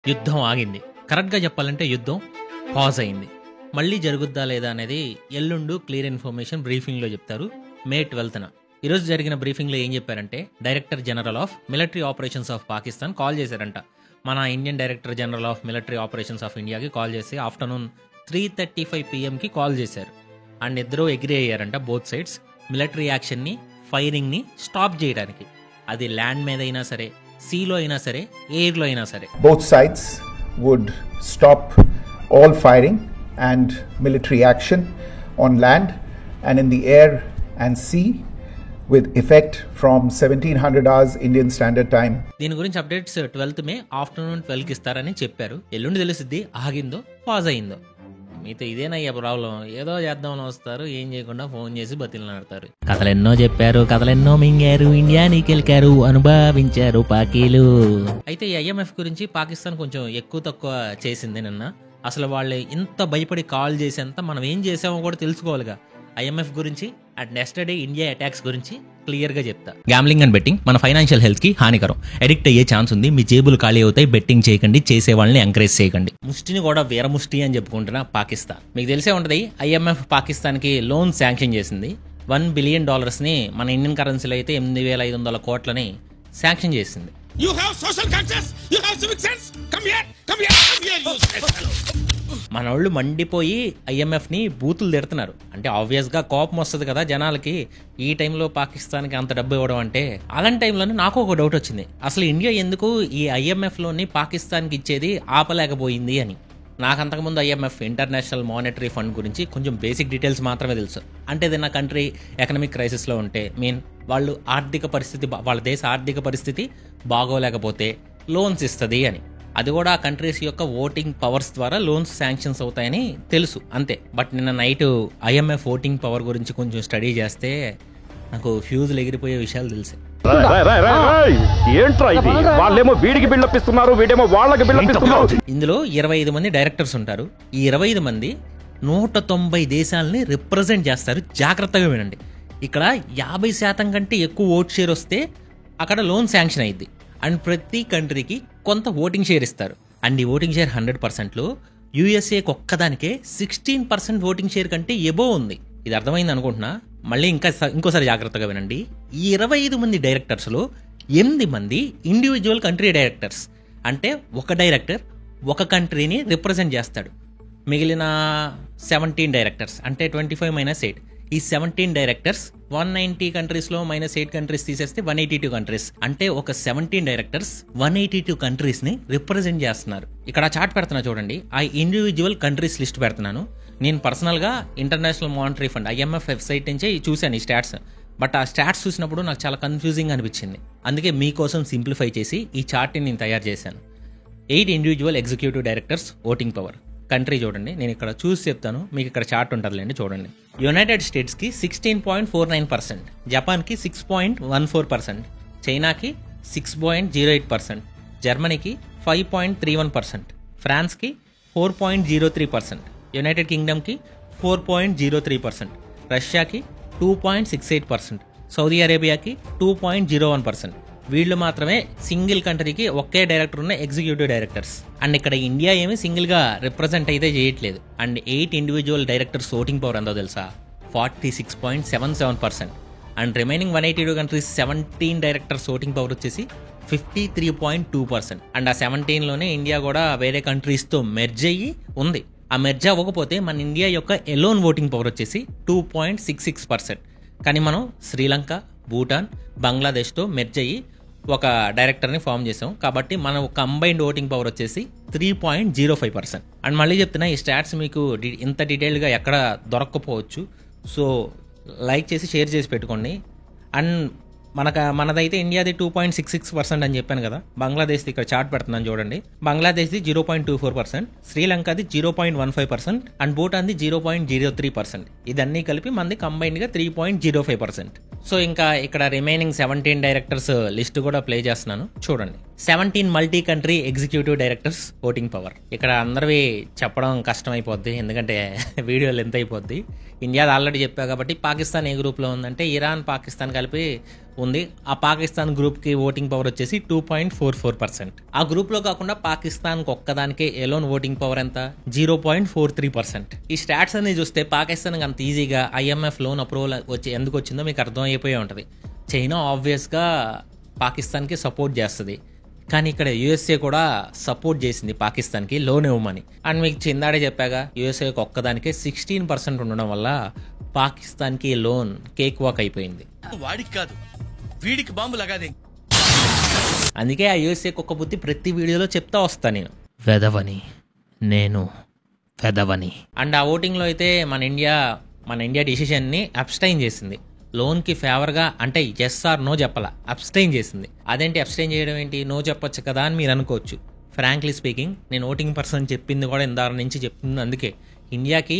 యుద్ధం ఆగింది. కరెక్ట్‌గా చెప్పాలంటే యుద్ధం పాజ్ అయింది. మళ్ళీ జరుగుద్దా లేదా అనేది ఎల్లుండు క్లియర్ ఇన్ఫర్మేషన్ బ్రీఫింగ్‌లో చెప్తారు మే 12న. ఈరోజు జరిగిన బ్రీఫింగ్‌లో ఏం చెప్పారంటే director general of military operations of Pakistan call చేశారంట. మన Indian director general of military operations of ఇండియాకి కాల్ చేసి ఆఫ్టర్నూన్ 3:35 PMకి కాల్ చేశారు. అండ్ ఇద్దరూ అగ్రీ అయ్యారంట బోత్ సైడ్స్ మిలిటరీ యాక్షన్ని, ఫైరింగ్‌ని స్టాప్ చేయడానికి. అది ల్యాండ్ మీద అయినా సరే, సీలో అయినా సరే, ఎయిర్లో అయినా సరే. Both sides would stop all firing and military action on land and in the air and sea with effect from 1700 hours Indian Standard Time. దీని గురించి అప్డేట్స్ 12th మే ఆఫ్టర్నూన్ 12కి ఇస్తారని చెప్పారు. ఎల్లుండి తెలుస్తుంది ఆగిందో పాజ్ అయిందో. మీతో ఇదేనయ్యా ప్రాబ్లం. ఏదో చేద్దామని వస్తారు, ఏం చేయకుండా ఫోన్ చేసి బతిలాడతారు. కథలెన్నో చెప్పారు, కథలెన్నో మింగారు, ఇండియాని గెలికారు, అనుభవించారు పాకీలు. అయితే ఈ IMF గురించి పాకిస్తాన్ కొంచెం ఎక్కువ తక్కువ చేసింది నిన్న. అసలు వాళ్ళు ఇంత భయపడి కాల్ చేసేంత మనం ఏం చేసామో కూడా తెలుసుకోవాలిగా. IMF గురించి and next day India attacks గురించి క్లియర్ గా చెప్తా. గ్యాంబ్లింగ్ అండ్ బెట్టింగ్ మన ఫైనాన్షియల్ హెల్త్ కి హానికరం. అడిక్ట్ అయ్యే ఛాన్స్ ఉంది. మీ జేబులు ఖాళీ అవుతాయి. బెట్టింగ్ చేయకండి, చేసే వాళ్ళని ఎంకరేజ్ చేయకండి. ముష్టిని కూడా వీరముష్టి అని చెప్పుకుంటున్న పాకిస్తాన్. మీకు తెలిసే ఉంటది, IMF పాకిస్తాన్ కి లోన్ శాంక్షన్ చేసింది. $1 billion ని మన ఇండియన్ కరెన్సీలో అయితే 8,500 కోట్లని శాంక్షన్ చేసింది. You have social conscience, you have civic sense. Come here, you stupid fellow. మనోళ్ళు మండిపోయి IMF ని బూతులు తిడుతున్నారు. అంటే ఆబ్వియస్ గా కోపం వస్తుంది కదా జనాలకి. ఈ టైంలో పాకిస్తాన్కి అంత డబ్బు ఇవ్వడం అంటే. అలాంటి టైంలోనే నాకు ఒక డౌట్ వచ్చింది, అసలు ఇండియా ఎందుకు ఈ IMF లోని పాకిస్తాన్కి ఇచ్చేది ఆపలేకపోయింది అని. నాకు అంతకుముందు IMF ఇంటర్నేషనల్ మానిటరీ ఫండ్ గురించి కొంచెం బేసిక్ డీటెయిల్స్ మాత్రమే తెలుసు. అంటే ఏదైనా కంట్రీ ఎకనామిక్ క్రైసిస్లో ఉంటే, వాళ్ళు ఆర్థిక పరిస్థితి, వాళ్ళ దేశ ఆర్థిక పరిస్థితి బాగోలేకపోతే లోన్స్ ఇస్తుంది అని. అది కూడా ఆ కంట్రీస్ యొక్క ఓటింగ్ పవర్స్ ద్వారా లోన్స్ శాంక్షన్స్ అవుతాయని తెలుసు అంతే. బట్ నిన్న నైట్ IMF ఓటింగ్ పవర్ గురించి కొంచెం స్టడీ చేస్తే నాకు ఫ్యూజులు ఎగిరిపోయే విషయాలు తెలిసాయి. ఇందులో 25 మంది డైరెక్టర్స్ ఉంటారు. ఈ 25 మంది 190 దేశాలని రిప్రజెంట్ చేస్తారు. జాగ్రత్తగా వినండి. ఇక్కడ 50% కంటే ఎక్కువ ఓట్ షేర్ వస్తే అక్కడ లోన్ శాంక్షన్ అయ్యింది. అండ్ ప్రతి కంట్రీకి కొంత ఓటింగ్ షేర్ ఇస్తారు. అండ్ ఈ ఓటింగ్ షేర్ 100%లో యూఎస్ఏకి ఒక్కదానికే 16% ఓటింగ్ షేర్ కంటే ఎబో ఉంది. ఇది అర్థమైంది అనుకుంటున్నా. మళ్ళీ ఇంకోసారి జాగ్రత్తగా వినండి. ఈ 25 మంది డైరెక్టర్స్లో 8 మంది ఇండివిజువల్ కంట్రీ డైరెక్టర్స్. అంటే ఒక డైరెక్టర్ ఒక కంట్రీని రిప్రజెంట్ చేస్తాడు. మిగిలిన 17 డైరెక్టర్స్ అంటే 25 - 8. ఈ 17 డైరెక్టర్స్ 190 కంట్రీస్లో -8 కంట్రీస్ తీసేస్తే 182 కంట్రీస్. అంటే ఒక 17 డైరెక్టర్స్ 182 కంట్రీస్ని రిప్రజెంట్ చేస్తున్నారు. ఇక్కడ చార్ట్ పెడుతున్నా చూడండి. ఆ ఇండివిజువల్ కంట్రీస్ లిస్ట్ పెడుతున్నాను. నేను పర్సనల్గా international monetary fund IMF website నుంచే చూశాను ఈ స్టాట్స్. బట్ ఆ స్టాట్స్ చూసినప్పుడు నాకు చాలా కన్ఫ్యూజింగ్ అనిపించింది. అందుకే మీకోసం సింప్లిఫై చేసి ఈ చార్ట్ని నేను తయారు చేశాను. 8 individual executive directors voting power. Country చూడండి, నేను ఇక్కడ చూసి చెప్తాను, మీకు ఇక్కడ చార్ట్ ఉంటుందిలేండి చూడండి. యునైటెడ్ స్టేట్స్కి 16.49%, జపాన్కి 6.14%, చైనాకి 6.08%, జర్మనీకి 5.31%, ఫ్రాన్స్కి 4.03%, యునైటెడ్ కింగ్డమ్కి 4.03%, రష్యాకి 2.68%, సౌదీ అరేబియాకి 2.01%. వీళ్ళు మాత్రమే సింగిల్ కంట్రీకి ఒకే డైరెక్టర్ ఉన్న ఎగ్జిక్యూటివ్ డైరెక్టర్స్. అండ్ ఇక్కడ ఇండియా ఏమి సింగిల్ గా రిప్రజెంట్ అయితే చేయట్లేదు. And 8 individual directors voting power ఎంతో తెలుసా? 46.77%. And remaining 182 countries 17 directors voting power వచ్చేసి 53.2%. అండ్ ఆ 17లోనే ఇండియా కూడా వేరే కంట్రీస్తో మెర్జ్ అయ్యి ఉంది. ఆ మెర్జ్ అవ్వకపోతే మన ఇండియా యొక్క ఎలోన్ ఓటింగ్ పవర్ వచ్చేసి 2.66%. కానీ మనం శ్రీలంక, భూటాన్, బంగ్లాదేశ్తో మెర్జ్ అయ్యి ఒక డైరెక్టర్ని ఫామ్ చేసాం. కాబట్టి మన కంబైన్డ్ ఓటింగ్ పవర్ వచ్చేసి 3.05%. అండ్ మళ్ళీ చెప్తున్నా, ఈ స్టాట్స్ మీకు ఇంత డీటెయిల్గా ఎక్కడ దొరక్కపోవచ్చు. సో లైక్ చేసి షేర్ చేసి పెట్టుకోండి. అండ్ మనదైతే ఇండియాది 2.66% అని చెప్పాను కదా. బంగ్లాదేశ్ది ఇక్కడ చార్ట్ పెడుతున్నాను చూడండి. బంగ్లాదేశ్ది 0.24%, శ్రీలంకది 0.15% అండ్ భూటాన్ది 0.03%. ఇదన్నీ కలిపి మనది కంబైన్డ్గా 3.05%. సో ఇంకా ఇక్కడ రిమైనింగ్ 17 డైరెక్టర్స్ లిస్ట్ కూడా ప్లే చేస్తున్నాను చూడండి. 17 multi country executive directors voting power. ఇక్కడ అందరివి చెప్పడం కష్టం అయిపోద్ది, ఎందుకంటే వీడియో లెంత్ అయిపోద్ది. ఇండియాది ఆల్రెడీ చెప్పా కాబట్టి పాకిస్తాన్ ఏ గ్రూప్లో ఉందంటే ఇరాన్, పాకిస్తాన్ కలిపి ఉంది. ఆ పాకిస్తాన్ గ్రూప్కి ఓటింగ్ పవర్ వచ్చేసి 2.44%. ఆ గ్రూప్లో కాకుండా పాకిస్తాన్కి ఒక్కదానికే ఎలోన్ ఓటింగ్ పవర్ ఎంత? 0.43%. ఈ స్టాట్స్ అన్ని చూస్తే పాకిస్తాన్కి అంత ఈజీగా IMF లోన్ అప్రూవల్ ఎందుకు వచ్చిందో మీకు అర్థం అయిపోయి ఉంటుంది. చైనా ఆబ్వియస్గా పాకిస్తాన్కి సపోర్ట్ చేస్తుంది, కానీ ఇక్కడ USA కూడా సపోర్ట్ చేసింది పాకిస్తాన్కి లోన్ ఇవ్వమని. అండ్ మీకు చిందాడే చెప్పాగా, USAకి ఒక్కదానికే 16% ఉండడం వల్ల పాకిస్తాన్కి లోన్ కేక్ వాక్ అయిపోయింది. వాడికి కాదు, వీడికి బాంబు లగాదే. అందుకే ఆ USA కుక్క బుద్ధి ప్రతి వీడియోలో చెప్తా వస్తా నేను, వెదవని నేను వెదవని. అండ్ ఆ ఓటింగ్లో అయితే మన ఇండియా డిసిషన్ని అబ్స్టైన్ చేసింది. లోన్కి ఫేవర్గా అంటే ఎస్ ఆర్ నో చెప్పాల, అబ్స్టైన్ చేసింది. అదేంటి అబ్స్టైన్ చేయడం ఏంటి? నో చెప్పొచ్చు కదా అని మీరు అనుకోవచ్చు. ఫ్రాంక్లీ స్పీకింగ్, నేను ఓటింగ్ పర్సన్ చెప్పింది కూడా ఇందాక నుంచి చెప్తుంది. అందుకే ఇండియాకి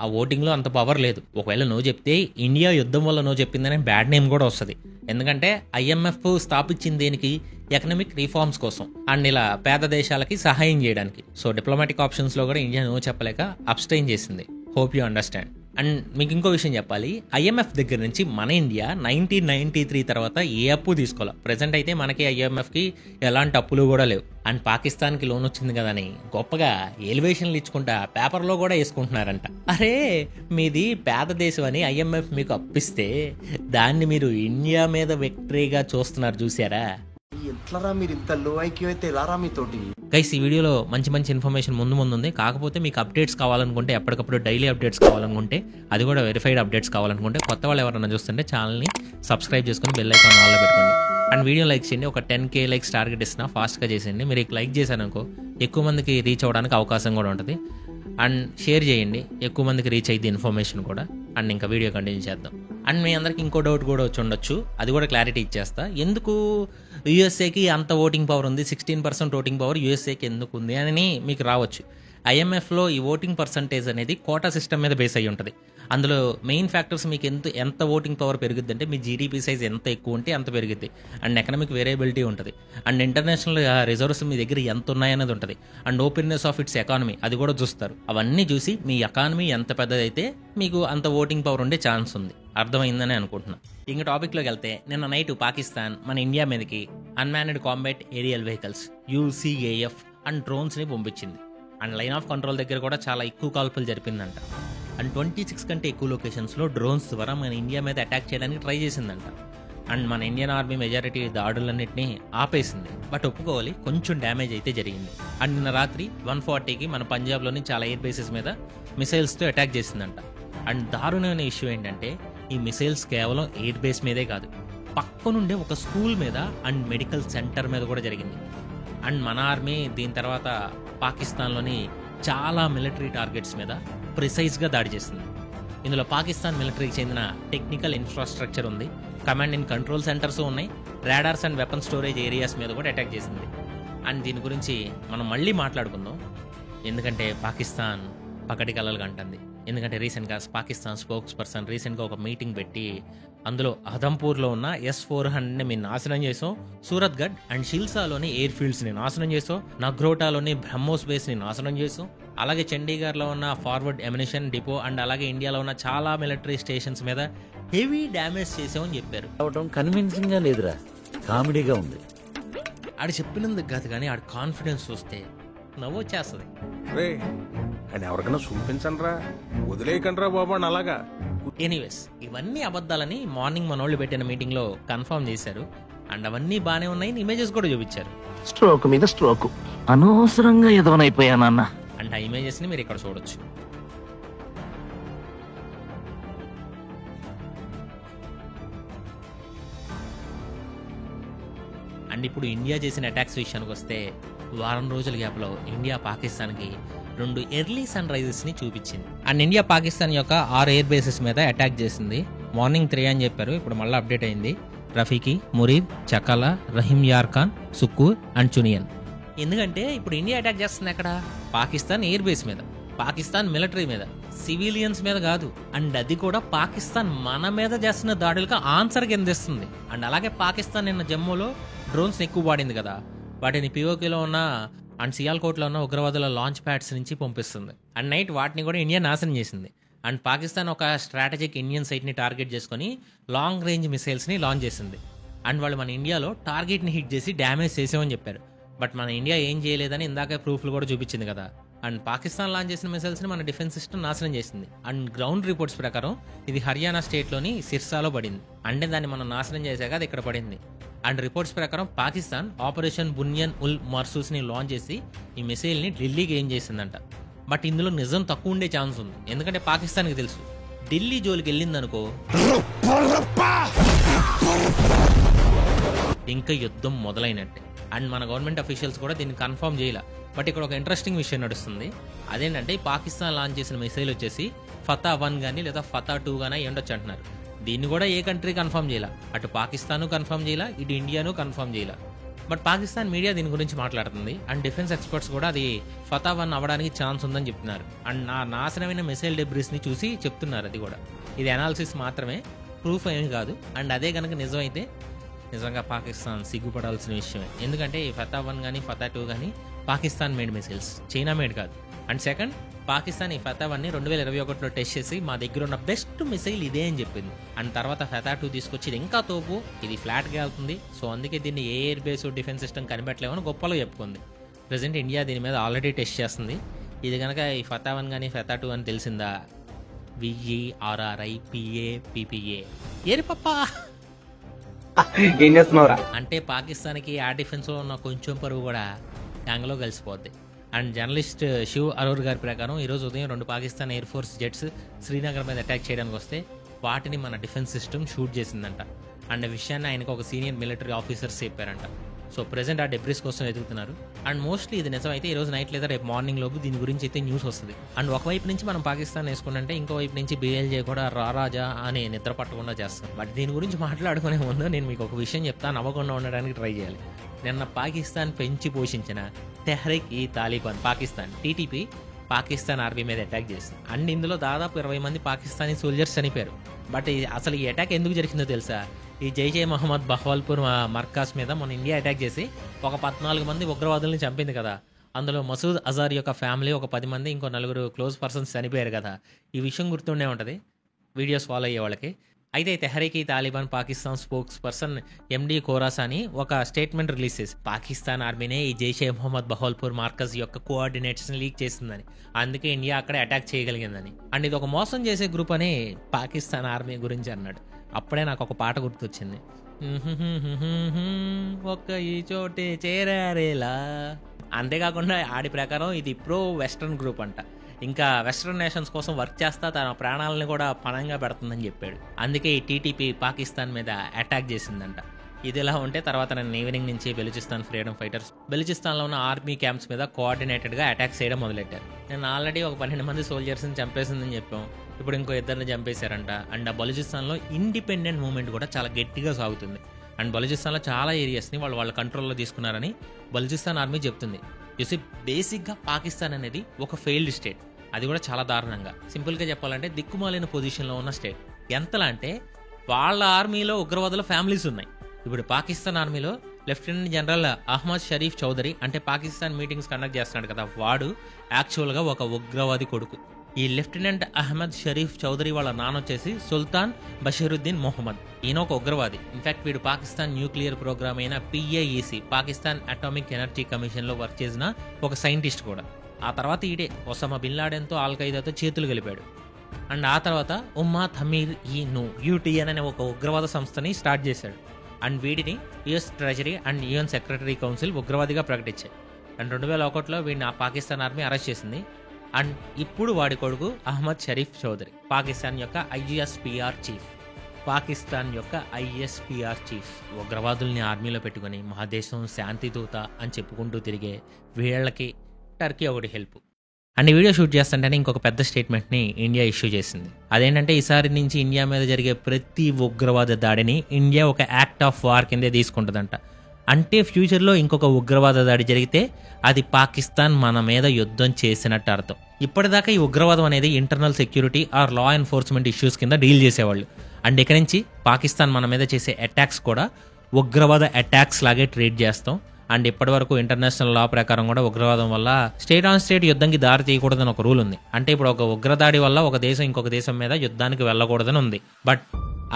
ఆ ఓటింగ్లో అంత పవర్ లేదు. ఒకవేళ నో చెప్తే ఇండియా యుద్ధం వల్ల నో చెప్పిందనే బ్యాడ్ నేమ్ కూడా వస్తుంది. ఎందుకంటే IMF స్థాపించింది దేనికి? ఎకనామిక్ రిఫార్మ్స్ కోసం అండ్ ఇలా పేద దేశాలకి సహాయం చేయడానికి. సో డిప్లొమాటిక్ ఆప్షన్స్లో కూడా ఇండియా నో చెప్పలేక అబ్స్టైన్ చేసింది. Hope you understand. అండ్ మీకు ఇంకో విషయం చెప్పాలి, IMF దగ్గర నుంచి మన ఇండియా 1993 తర్వాత ఏ అప్పు తీసుకోవాలి. ప్రజెంట్ అయితే మనకి IMFకి ఎలాంటి అప్పులు కూడా లేవు. అండ్ పాకిస్తాన్కి లోన్ వచ్చింది కదా అని గొప్పగా ఎలివేషన్లు ఇచ్చుకుంటా పేపర్లో కూడా వేసుకుంటున్నారంట. అరే మీది పేద దేశం అని IMF మీకు అప్పిస్తే దాన్ని మీరు ఇండియా మీద విక్టరీగా చూస్తున్నారు, చూసారా? ఎట్లరా మీరు ఇంత లో ఐక్యూ అయితే ఎలారా మీతోటి? గైస్, ఈ వీడియోలో మంచి ఇన్ఫర్మేషన్ ముందు ఉంది. కాకపోతే మీకు అప్డేట్స్ కావాలనుకుంటే, ఎప్పటికప్పుడు డైలీ అప్డేట్స్ కావాలనుకుంటే, అది కూడా వెరిఫైడ్ అప్డేట్స్ కావాలనుకుంటే, కొత్త వాళ్ళు ఎవరైనా చూస్తుంటే ఛానల్ని సబ్స్క్రైబ్ చేసుకుని బెల్ ఐకాన్ ఆన్లో పెట్టుకోండి. అండ్ వీడియో లైక్ చేయండి. ఒక 10K లైక్స్ టార్గెట్ ఇస్తున్నా, ఫాస్ట్గా చేసేయండి. మీరు లైక్ చేశారనుకో ఎక్కువ మందికి రీచ్ అవ్వడానికి అవకాశం కూడా ఉంటుంది. అండ్ షేర్ చేయండి, ఎక్కువ మందికి రీచ్ అయ్యింది ఇన్ఫర్మేషన్ కూడా. అండ్ ఇంకా వీడియో కంటిన్యూ చేద్దాం. అండ్ మీ అందరికి ఇంకో డౌట్ కూడా వచ్చి ఉండొచ్చు, అది కూడా క్లారిటీ ఇచ్చేస్తా. ఎందుకు USAకి అంత ఓటింగ్ పవర్ ఉంది, 16% ఓటింగ్ పవర్ USAకి ఎందుకు ఉంది అని మీకు రావచ్చు. IMFలో ఈ ఓటింగ్ పర్సంటేజ్ అనేది కోటా సిస్టమ్ మీద బేస్ అయ్యి ఉంటుంది. అందులో మెయిన్ ఫ్యాక్టర్స్ మీకు ఎంత ఓటింగ్ పవర్ పెరుగుద్ది అంటే మీ GDP సైజ్ ఎంత ఎక్కువ ఉంటే అంత పెరుగుద్ది. అండ్ ఎకనామిక్ వేరియబిలిటీ ఉంటుంది. అండ్ ఇంటర్నేషనల్ రిజర్వ్స్ మీ దగ్గర ఎంత ఉన్నాయనేది ఉంటుంది. And openness of it's economy అది కూడా చూస్తారు. అవన్నీ చూసి మీ ఎకానమీ ఎంత పెద్దదైతే మీకు అంత ఓటింగ్ పవర్ ఉండే ఛాన్స్ ఉంది. అర్థమైందని అనుకుంటున్నా. ఇంకా టాపిక్లోకి వెళ్తే, నిన్న నైట్ పాకిస్తాన్ మన ఇండియా మీదకి unmanned combat aerial vehicles UCAF and డ్రోన్స్ని పంపించింది. అండ్ లైన్ ఆఫ్ కంట్రోల్ దగ్గర కూడా చాలా ఎక్కువ కాల్పులు జరిపిందంట. అండ్ 26 కంటే ఎక్కువ లొకేషన్స్లో డ్రోన్స్ ద్వారా మన ఇండియా మీద అటాక్ చేయడానికి ట్రై చేసిందంట. అండ్ మన ఇండియన్ ఆర్మీ మెజారిటీ దాడులన్నింటినీ ఆపేసింది. బట్ ఒప్పుకోవాలి, కొంచెం డ్యామేజ్ అయితే జరిగింది. అండ్ నిన్న రాత్రి 140కి మన పంజాబ్లోని చాలా ఎయిర్ బేసెస్ మీద మిసైల్స్తో అటాక్ చేసిందంట. అండ్ దారుణమైన ఇష్యూ ఏంటంటే, ఈ మిసైల్స్ కేవలం ఎయిర్ బేస్ మీదే కాదు, పక్కనుండే ఒక స్కూల్ మీద అండ్ మెడికల్ సెంటర్ మీద కూడా జరిగింది. అండ్ మన ఆర్మీ దీని తర్వాత పాకిస్తాన్లోని చాలా మిలిటరీ టార్గెట్స్ మీద ప్రిసైజ్గా దాడి చేసింది. ఇందులో పాకిస్తాన్ మిలిటరీకి చెందిన టెక్నికల్ ఇన్ఫ్రాస్ట్రక్చర్ ఉంది, కమాండ్ అండ్ కంట్రోల్ సెంటర్స్ ఉన్నాయి, radars and weapon storage areas మీద కూడా అటాక్ చేసింది. అండ్ దీని గురించి మనం మళ్ళీ మాట్లాడుకుందాం, ఎందుకంటే పాకిస్తాన్ పకటి కలలుగా అంటుంది. ఎందుకంటే రీసెంట్గా పాకిస్తాన్ స్పోక్స్ పర్సన్ రీసెంట్గా ఒక మీటింగ్ పెట్టి అందులో అదంపూర్లో ఉన్న S-400ని మేము నాశనం చేసాం, సూరత్గఢ్ అండ్ షిల్సాలోని ఎయిర్ ఫీల్డ్స్ని నాశనం చేసాం, నగ్రోటాలోని బ్రహ్మోస్ బేస్ని నాశనం చేసాం, అలాగే చండీగఢ్లో ఉన్న ఫార్వర్డ్ ఎమినేషన్ డిపో అండ్ అలాగే ఇండియాలో ఉన్న చాలా మిలిటరీ స్టేషన్స్ మీద హెవీ డ్యామేజ్ చేసామని చెప్పారు. కన్విన్సింగ్ గా లేదురా, కామెడీగా ఉంది. ఆడు చెప్పినందుకు కాదు, కానీ ఆడు కాన్ఫిడెన్స్ వస్తే నవ్వు వచ్చేస్తుంది. అని ఎవరికైనా చూపించండి రా, వదిలేయకండి రా బాబు అని అలాగా. ఎనీవేస్, ఇవన్నీ అబద్ధాలని మార్నింగ్ మన వాళ్ళు పెట్టిన మీటింగ్లో కన్ఫర్మ్ చేశారు. అండ్ అవన్నీ బాగానే ఉన్నాయి, ఇమేజెస్ కూడా చూపించారు. స్ట్రోక్ మీద స్ట్రోక్, అనవసరంగా ఎదవనైపోయానన్న. అండ్ ఆ ఇమేజెస్ని మీరు ఇక్కడ చూడొచ్చు. అండ్ ఇప్పుడు ఇండియా చేసిన అటాక్స్ విషయానికి వస్తే, వారం రోజుల గ్యాప్లో ఇండియా పాకిస్తాన్కి 2 ఎర్లీ సన్ రైజెస్ని చూపించింది. అండ్ ఇండియా పాకిస్తాన్ యొక్క 6 ఎయిర్ బేసెస్ మీద అటాక్ చేసింది. మార్నింగ్ 3 అని చెప్పారు, ఇప్పుడు మళ్ళీ అప్డేట్ అయింది. రఫీకి, మురీద్, చకలా, రహీం యార్ ఖాన్, సుక్కూర్ అండ్ చునియన్. ఎందుకంటే ఇప్పుడు ఇండియా అటాక్ చేస్తుంది ఎక్కడ? పాకిస్తాన్ ఎయిర్ బేస్ మీద, పాకిస్తాన్ మిలిటరీ మీద, సివిలియన్స్ మీద కాదు. అండ్ అది కూడా పాకిస్తాన్ మన మీద చేస్తున్న దాడులకు ఆన్సర్ కింద ఇస్తుంది. అండ్ అలాగే పాకిస్తాన్ నిన్న జమ్మూలో డ్రోన్స్ ఎక్కువ వాడింది కదా, వాటిని పిఓకేలో ఉన్న అండ్ సియాల్కోట్లో ఉన్న ఉగ్రవాదుల లాంచ్ ప్యాడ్స్ నుంచి పంపిస్తుంది. అండ్ నైట్ వాటిని కూడా ఇండియా నాశనం చేసింది. అండ్ పాకిస్తాన్ ఒక స్ట్రాటజిక్ ఇండియన్ సైట్ని టార్గెట్ చేసుకొని లాంగ్ రేంజ్ మిసైల్స్ని లాంచ్ చేసింది. అండ్ వాళ్ళు మన ఇండియాలో టార్గెట్ని హిట్ చేసి డ్యామేజ్ చేసామని చెప్పారు. బట్ మన ఇండియా ఏం చేయలేదని ఇందాకే ప్రూఫ్లు కూడా చూపించింది కదా. అండ్ పాకిస్తాన్ లాంచ్ చేసిన మిసైల్స్ని మన డిఫెన్స్ సిస్టమ్ నాశనం చేసింది. అండ్ గ్రౌండ్ రిపోర్ట్స్ ప్రకారం ఇది హర్యానా స్టేట్లోని సిర్సాలో పడింది. అంటే దాన్ని మనం నాశనం చేశాక అది ఇక్కడ పడింది. అండ్ రిపోర్ట్స్ ప్రకారం పాకిస్తాన్ ఆపరేషన్ బున్యన్ ఉల్ మర్సూస్ని లాంచ్ చేసి ఈ మిసైల్ని ఢిల్లీకి ఏం చేసిందంట. బట్ ఇందులో నిజం తక్కువ ఉండే ఛాన్స్ ఉంది. ఎందుకంటే పాకిస్తాన్కి తెలుసు ఢిల్లీ జోలికి వెళ్ళిందనుకో ఇంకా యుద్ధం మొదలైనట్టే. అండ్ మన గవర్నమెంట్ అఫీషియల్స్ కూడా దీన్ని కన్ఫర్మ్ చేయాల. బట్ ఇక్కడ ఒక ఇంట్రెస్టింగ్ విషయం నడుస్తుంది. అదేంటంటే పాకిస్తాన్ లాంచ్ చేసిన మిసైల్ వచ్చేసి ఫతా-1 కానీ లేదా ఫతా-2 కానీ ఉండొచ్చు అంటున్నారు. దీన్ని కూడా ఏ కంట్రీ కన్ఫర్మ్ చేయాల, అటు పాకిస్తాను కన్ఫర్మ్ చేయాల, ఇటు ఇండియాను కన్ఫర్మ్ చేయాల. బట్ పాకిస్తాన్ మీడియా దీని గురించి మాట్లాడుతుంది. అండ్ డిఫెన్స్ ఎక్స్పర్ట్స్ కూడా అది ఫతా-1 అవ్వడానికి ఛాన్స్ ఉందని చెప్తున్నారు. అండ్ నాశనమైన మిసైల్ డెబ్రిస్ని చూసి చెప్తున్నారు. అది కూడా ఇది అనాలిసిస్ మాత్రమే, ప్రూఫ్ ఏమీ కాదు. అండ్ అదే కనుక నిజమైతే నిజంగా పాకిస్తాన్ సిగ్గుపడాల్సిన విషయమే. ఎందుకంటే ఈ ఫతా-1 కానీ ఫతా-2 కానీ Pakistan made missiles, China made కాదు. అండ్ సెకండ్, పాకిస్తాన్ ఈ ఫతా-1ని 2021లో టెస్ట్ చేసి మా దగ్గర ఉన్న బెస్ట్ మిసైల్ ఇదే అని చెప్పింది. అండ్ తర్వాత ఫతా-2 తీసుకొచ్చి ఇది ఇంకా తోపు, ఇది ఫ్లాట్గా వెళ్తుంది, సో అందుకే దీన్ని ఏ ఎయిర్ బేస్ డిఫెన్స్ సిస్టమ్ కనిపెట్టలేమని గొప్పలో చెప్పుకుంది. ప్రజెంట్ ఇండియా దీని మీద ఆల్రెడీ టెస్ట్ చేస్తుంది. ఇది కనుక ఈ ఫతా-1 కానీ ఫతా-2 అని తెలిసిందా VERRIPA PPA ఏరి పప్పా ఏం చేస్తున్నావురా అంటే పాకిస్తాన్కి ఆ డిఫెన్స్లో ఉన్న కొంచెం పరువు కూడా ట్యాంగ్లో కలిసిపోద్ది. అండ్ జర్నలిస్ట్ శివ్ అరోర్ గారి ప్రకారం ఈరోజు ఉదయం 2 Pakistan air force jets Srinagar మీద అటాక్ చేయడానికి వస్తే వాటిని మన డిఫెన్స్ సిస్టమ్ షూట్ చేసిందంట. అండ్ విషయాన్ని ఆయనకు ఒక సీనియర్ మిలిటరీ ఆఫీసర్స్ చెప్పారంట. సో ప్రెసెంట్ ఆ డెబ్రిస్ కోసం ఎదుగుతున్నారు. అండ్ మోస్ట్లీ ఇది నిజమైతే ఈరోజు నైట్ లేదా రేపు మార్నింగ్ లోపు దీని గురించి అయితే న్యూస్ వస్తుంది. అండ్ ఒకవైపు నుంచి మనం పాకిస్తాన్ వేసుకుంటే ఇంకో వైపు నుంచి BLJ కూడా రారాజా అని నిద్ర పట్టకుండా చేస్తాం. బట్ దీని గురించి మాట్లాడుకునే ముందు నేను మీకు ఒక విషయం చెప్తాను, నవ్వకుండా ఉండడానికి ట్రై చేయాలి. నిన్న పాకిస్తాన్ పెంచి పోషించిన తెహ్రీక్-ఈ-తాలిబాన్ పాకిస్తాన్ TTP పాకిస్తాన్ ఆర్మీ మీద అటాక్ చేసింది. అండ్ ఇందులో దాదాపు 20 మంది పాకిస్తానీ సోల్జర్స్ చనిపోయారు. బట్ అసలు ఈ అటాక్ ఎందుకు జరిగిందో తెలుసా? ఈ జైషే మహమ్మద్ బహ్వాల్పూర్ మర్కాస్ మీద మన ఇండియా అటాక్ చేసి ఒక 14 మంది ఉగ్రవాదుల్ని చంపింది కదా. అందులో మసూద్ అజార్ యొక్క ఫ్యామిలీ ఒక 10 మంది, ఇంకో 4 క్లోజ్ పర్సన్స్ చనిపోయారు కదా. ఈ విషయం గుర్తుండే ఉంటుంది వీడియోస్ ఫాలో అయ్యే వాళ్ళకి. అయితే తెహ్రీక్-ఈ-తాలిబాన్ పాకిస్తాన్ స్పోక్స్ పర్సన్ MD ఖోరాసాని ఒక స్టేట్మెంట్ రిలీజ్ చేసి పాకిస్తాన్ ఆర్మీనే ఈ జైషే మహమ్మద్ బహ్వాల్పూర్ మార్కజ్ యొక్క కోఆర్డినేట్స్ని లీక్ చేసిందని, అందుకే ఇండియా అక్కడే అటాక్ చేయగలిగిందని. అండ్ ఇది ఒక మోసం చేసే గ్రూప్ అని పాకిస్తాన్ ఆర్మీ గురించి అన్నాడు. అప్పుడే నాకు ఒక పాట గుర్తొచ్చింది, ఒక్క ఈ చోటే చేరారేలా. అంతేకాకుండా ఆడి ప్రకారం ఇది ప్రో వెస్ట్రన్ గ్రూప్ అంట. ఇంకా వెస్ట్రన్ నేషన్స్ కోసం వర్క్ చేస్తా తన ప్రాణాలను కూడా పణంగా పెడుతుందని చెప్పాడు. అందుకే ఈ TTP పాకిస్తాన్ మీద అటాక్ చేసిందంట. ఇది ఇలా ఉంటే తర్వాత నేను ఈవినింగ్ నుంచి బెలూచిస్తాన్ ఫ్రీడమ్ ఫైటర్స్ బెలూచిస్తాన్లో ఉన్న ఆర్మీ క్యాంప్స్ మీద కోఆర్డినేటెడ్గా అటాక్ చేయడం మొదలెట్టారు. నేను ఆల్రెడీ ఒక 12 మంది సోల్జర్స్ని చంపేసిందని చెప్పాం. ఇప్పుడు ఇంకో 2 చంపేశారంట. అండ్ ఆ బలూచిస్తాన్లో ఇండిపెండెంట్ మూవ్మెంట్ కూడా చాలా గట్టిగా సాగుతుంది. అండ్ బలూచిస్తాన్లో చాలా ఏరియాస్ని వాళ్ళ కంట్రోల్లో తీసుకున్నారని బలూచిస్తాన్ ఆర్మీ చెప్తుంది. చూసి బేసిక్గా పాకిస్తాన్ అనేది ఒక ఫెయిల్డ్ స్టేట్, అది కూడా చాలా దారుణంగా. సింపుల్గా చెప్పాలంటే దిక్కుమాలిన పొజిషన్లో ఉన్న స్టేట్. ఎంతలా అంటే వాళ్ళ ఆర్మీలో ఉగ్రవాదుల ఫ్యామిలీస్ ఉన్నాయి. ఇప్పుడు పాకిస్తాన్ ఆర్మీలో లెఫ్టినెంట్ జనరల్ అహ్మద్ షరీఫ్ చౌదరి అంటే పాకిస్తాన్ మీటింగ్స్ కండక్ట్ చేస్తున్నాడు కదా, వాడు యాక్చువల్గా ఒక ఉగ్రవాది కొడుకు. ఈ లెఫ్టినెంట్ అహ్మద్ షరీఫ్ చౌదరి వాళ్ళ నాన్న వచ్చేసి సుల్తాన్ బషీరుద్దీన్ మొహమ్మద్. ఈయన ఒక ఉగ్రవాది. ఇన్ఫాక్ట్ వీడు పాకిస్తాన్ న్యూక్లియర్ ప్రోగ్రామ్ అయిన PAEC పాకిస్తాన్ అటామిక్ ఎనర్జీ కమిషన్లో వర్క్ చేసిన ఒక సైంటిస్ట్ కూడా. ఆ తర్వాత ఈడే ఒసామా బిన్ లాడెన్తో ఆల్-ఖైదాతో చేతులు కలిపాడు. అండ్ ఆ తర్వాత ఉమ్మత్ హమీర్-ఈ-నూ UTN అనే ఒక ఉగ్రవాద సంస్థని స్టార్ట్ చేశాడు. అండ్ వీడిని US treasury and UN secretary council ఉగ్రవాదిగా ప్రకటించాయి. అండ్ 2001లో వీడిని పాకిస్తాన్ ఆర్మీ అరెస్ట్ చేసింది. అండ్ ఇప్పుడు వాడి కొడుకు అహ్మద్ షరీఫ్ చౌదరి పాకిస్తాన్ యొక్క ISPR చీఫ్. ఉగ్రవాదుల్ని ఆర్మీలో పెట్టుకుని మా దేశం శాంతి దూత అని చెప్పుకుంటూ తిరిగే వీళ్ళకి టర్కీ ఒకటి హెల్ప్. అండ్ ఈ వీడియో షూట్ చేస్తుంటేనే ఇంకొక పెద్ద స్టేట్మెంట్ని ఇండియా ఇష్యూ చేసింది. అదేంటంటే ఈసారి నుంచి ఇండియా మీద జరిగే ప్రతి ఉగ్రవాద దాడిని ఇండియా ఒక యాక్ట్ ఆఫ్ వార్ కిందే తీసుకుంటుందంట. అంటే ఫ్యూచర్లో ఇంకొక ఉగ్రవాద దాడి జరిగితే అది పాకిస్తాన్ మన మీద యుద్ధం చేసినట్టు అర్థం. ఇప్పటిదాకా ఈ ఉగ్రవాదం అనేది internal security or law enforcement issues కింద డీల్ చేసేవాళ్ళు. అండ్ ఇక్కడి నుంచి పాకిస్తాన్ మన మీద చేసే అటాక్స్ కూడా ఉగ్రవాద అటాక్స్ లాగే ట్రీట్ చేస్తాం. అండ్ ఇప్పటి వరకు ఇంటర్నేషనల్ లా ప్రకారం కూడా ఉగ్రవాదం వల్ల స్టేట్ ఆన్ స్టేట్ యుద్ధంకి దారి తీయకూడదని ఒక రూల్ ఉంది. అంటే ఇప్పుడు ఒక ఉగ్రదాడి వల్ల ఒక దేశం ఇంకొక దేశం మీద యుద్ధానికి వెళ్ళకూడదని ఉంది. బట్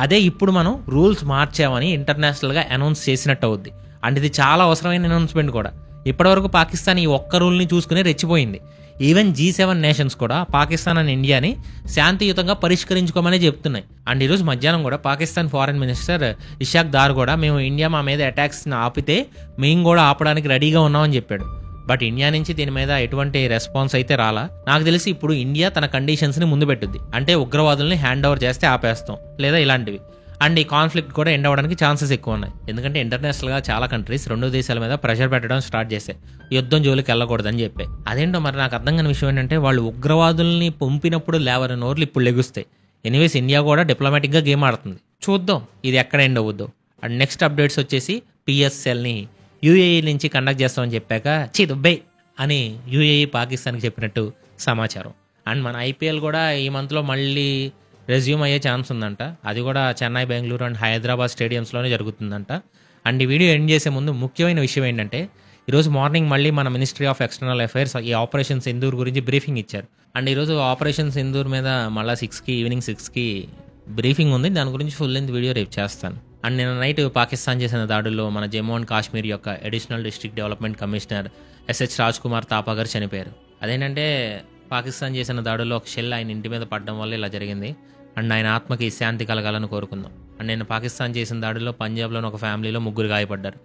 అదే ఇప్పుడు మనం రూల్స్ మార్చామని ఇంటర్నేషనల్గా అనౌన్స్ చేసినట్టు అవుద్ది. అండ్ ఇది చాలా అవసరమైన అనౌన్స్మెంట్ కూడా. ఇప్పటివరకు పాకిస్తాన్ ఈ ఒక్క రూల్ని చూసుకుని రెచ్చిపోయింది. ఈవెన్ G7 నేషన్స్ కూడా పాకిస్తాన్ అండ్ ఇండియాని శాంతియుతంగా పరిష్కరించుకోమని చెప్తున్నాయి. అండ్ ఈరోజు మధ్యాహ్నం కూడా పాకిస్తాన్ ఫారెన్ మినిస్టర్ ఇషాక్ దార్ కూడా మేము ఇండియా మా మీద అటాక్స్ని ఆపితే మేము కూడా ఆపడానికి రెడీగా ఉన్నామని చెప్పాడు. బట్ ఇండియా నుంచి దీని మీద ఎటువంటి రెస్పాన్స్ అయితే రాలా. నాకు తెలిసి ఇప్పుడు ఇండియా తన కండిషన్స్ని ముందు పెట్టుద్ది. అంటే ఉగ్రవాదుల్ని హ్యాండ్ ఓవర్ చేస్తే ఆపేస్తాం లేదా ఇలాంటివి. అండ్ ఈ కాన్ఫ్లిక్ట్ కూడా ఎండ్ అవ్వడానికి ఛాన్సెస్ ఎక్కువ ఉన్నాయి. ఎందుకంటే ఇంటర్నేషనల్గా చాలా కంట్రీస్ రెండు దేశాల మీద ప్రెషర్ పెట్టడం స్టార్ట్ చేశాయి, యుద్ధం జోలికి వెళ్ళకూడదని చెప్పి. అదేంటో మరి నాకు అర్థం కాని విషయం ఏంటంటే వాళ్ళు ఉగ్రవాదుల్ని పంపినప్పుడు లేవని నోర్లు ఇప్పుడు లెగుస్తాయి. ఎనీవేస్ ఇండియా కూడా డిప్లొమాటిక్గా గేమ్ ఆడుతుంది. చూద్దాం ఇది ఎక్కడ ఎండ్ అవ్వద్దు. అండ్ నెక్స్ట్ అప్డేట్స్ వచ్చేసి PSLని UAE నుంచి కండక్ట్ చేస్తామని చెప్పాక దుబ్బే అని UAE పాకిస్తాన్కి చెప్పినట్టు సమాచారం. అండ్ మన IPL కూడా ఈ మంత్లో మళ్ళీ రెజ్యూమ్ అయ్యే ఛాన్స్ ఉందంట. అది కూడా చెన్నై, బెంగళూరు అండ్ హైదరాబాద్ స్టేడియంస్లోనే జరుగుతుందంట. అండ్ ఈ వీడియో ఎండ్ చేసే ముందు ముఖ్యమైన విషయం ఏంటంటే ఈరోజు మార్నింగ్ మళ్ళీ మన మినిస్ట్రీ ఆఫ్ ఎక్స్టర్నల్ అఫైర్స్ ఈ ఆపరేషన్ సింధూర్ గురించి బ్రీఫింగ్ ఇచ్చారు. అండ్ ఈరోజు ఆపరేషన్ సింధూర్ మీద మళ్ళీ ఈవినింగ్ 6కి బ్రీఫింగ్ ఉంది. దాని గురించి ఫుల్ లెంత్ వీడియో రేపు చేస్తాను. అండ్ నిన్న నైట్ పాకిస్తాన్ చేసిన దాడుల్లో మన జమ్మూ అండ్ కాశ్మీర్ యొక్క additional district development commissioner SH Raj Kumar Thapa గారు చనిపోయారు. అదేంటంటే పాకిస్తాన్ చేసిన దాడుల్లో ఒక షెల్ ఆయన ఇంటి మీద పడడం వల్ల ఇలా జరిగింది. అండ్ ఆయన ఆత్మకి శాంతి కలగాలని కోరుకుందాం. అండ్ నేను పాకిస్తాన్ చేసిన దాడిలో పంజాబ్లోని ఒక ఫ్యామిలీలో 3 గాయపడ్డారు.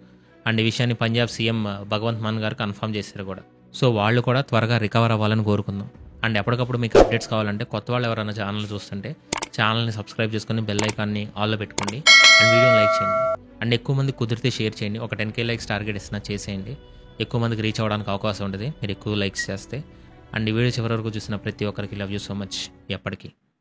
అండ్ ఈ విషయాన్ని పంజాబ్ CM భగవంత్ మాన్ గారు కన్ఫర్మ్ చేశారు కూడా. సో వాళ్ళు కూడా త్వరగా రికవర్ అవ్వాలని కోరుకుందాం. అండ్ ఎప్పటికప్పుడు మీకు అప్డేట్స్ కావాలంటే కొత్త వాళ్ళు ఎవరైనా ఛానల్ చూస్తుంటే ఛానల్ని సబ్స్క్రైబ్ చేసుకుని బెల్ ఐకాన్ని ఆల్లో పెట్టుకోండి. అండ్ వీడియోని లైక్ చేయండి. అండ్ ఎక్కువ మంది కుదిరితే షేర్ చేయండి. ఒక 10K లైక్స్ టార్గెట్ ఇస్తున్నా చేసేయండి. ఎక్కువ మందికి రీచ్ అవ్వడానికి అవకాశం ఉంటుంది మీరు ఎక్కువ లైక్స్ చేస్తే. అండ్ ఈ వీడియో చివరి వరకు చూసిన ప్రతి ఒక్కరికి లవ్ యూ సో మచ్. ఎప్పటికీ